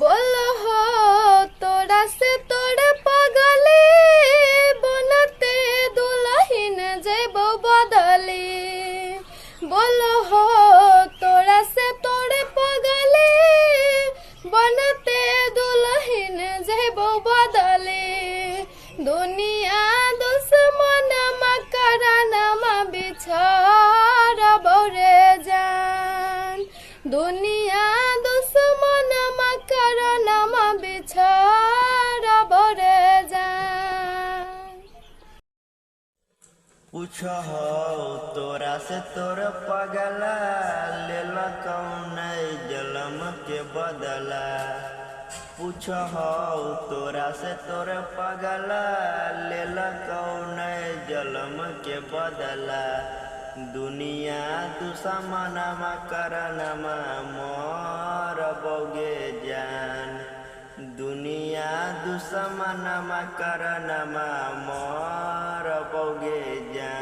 बोल हो तोरा से तोड़ पगली बनते दुल्हन जेबो बदली। बोल हो तोरा से तोड़ पगली बनते दुल्हन जेबो बदली। दुनिया दुश्मन मकरनमा बिछड़ बोरे जान। दुनिया दुश्मन मकरनमा बिछड़ बोरे जान। पूछो तोरा से तोर पगला लेला कौन जलम के बदला। पूछो तोरा से तोर पगला लेला कौन जलम के बदला। दुनिया दुश्मनमा करनमा मोर बोगे जान। दुनिया दुश्मनमा करनमा मोर बोगे जान।